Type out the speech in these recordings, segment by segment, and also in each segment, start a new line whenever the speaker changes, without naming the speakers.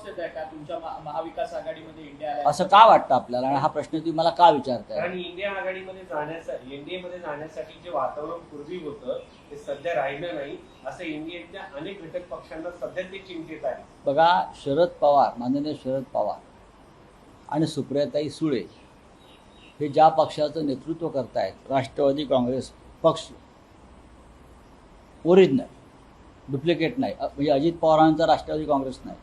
अस्वस्थतेत आहे का तुमच्या महाविकास आघाडीमध्ये इंडिया आल्या?
असं का वाटतं आपल्याला आणि हा प्रश्न तुम्ही मला का विचारताय?
कारण इंडिया आघाडीमध्ये जाण्यासाठी एनडीए मध्ये जाण्यासाठी जे वातावरण पूर्वी होतं ते सध्या राहिलं नाही असं इंडियातल्या अनेक घटक पक्षांना सध्या ते चिंतित आहे.
बघा, शरद पवार, माननीय शरद पवार आणि सुप्रियाताई सुळे हे ज्या पक्षाचं नेतृत्व करतायत, राष्ट्रवादी काँग्रेस पक्ष, ओरिजिनल, डुप्लिकेट नाही, म्हणजे अजित पवारांचा राष्ट्रवादी काँग्रेस नाही,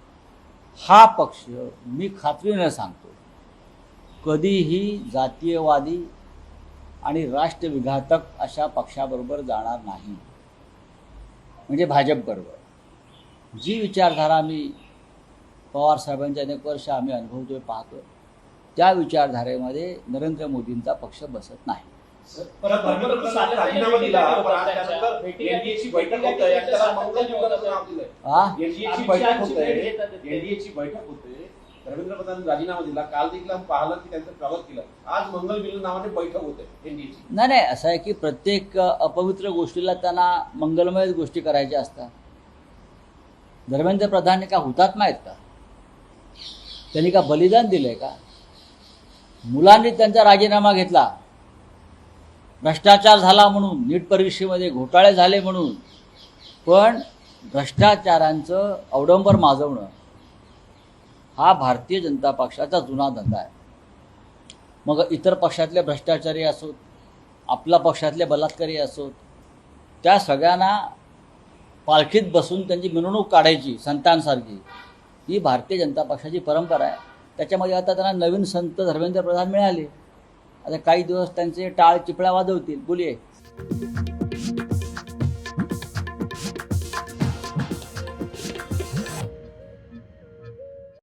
हा पक्ष मी खात्रीने सांगतो कधीही जातीयवादी आणि राष्ट्रविघातक अशा पक्षाबरोबर जाणार नाही. म्हणजे भाजपबरोबर जी विचारधारा आम्ही पवार साहेबांच्या अनेक वर्ष आम्ही अनुभवतोय, पाहतोय, त्या विचारधारेमध्ये नरेंद्र मोदींचा पक्ष बसत नाही.
राजीनामा दिला पण आज त्यानंतर एनडीएची बैठक होत आहे, त्याला मंगल युगाचं नाव दिलंय. एनडीएची बैठक होत आहे, एनडीएची बैठक होते, धर्मेंद्र प्रधान राजीनामा दिला. काल देखील आम्ही पाहिलं की त्यांचं स्वागत केलं. आज मंगल मिलन नावाने बैठक होते एनडीएची.
नाही, असं आहे की प्रत्येक अपवित्र गोष्टीला त्यांना मंगलमय गोष्टी करायच्या असतात. धर्मेंद्र प्रधान का हुतात्मा आहेत का? त्यांनी का बलिदान दिलंय का? मुलांनी त्यांचा राजीनामा घेतला, भ्रष्टाचार झाला म्हणून, नीट परीक्षेमध्ये घोटाळे झाले म्हणून, पण भ्रष्टाचारांचं अवडंबर माजवणं हा भारतीय जनता पक्षाचा जुना धंदा आहे. मग इतर पक्षातले भ्रष्टाचारी असोत, आपल्या पक्षातले बलात्कारी असोत, त्या सगळ्यांना पालखीत बसून त्यांची मिरवणूक काढायची संतांसारखी, ही भारतीय जनता पक्षाची परंपरा आहे. त्याच्यामध्ये आता त्यांना नवीन संत धर्मेंद्र प्रधान मिळाले. आता काही दिवस त्यांचे टाळ चिपळ्या वाजवतील. बोलिये.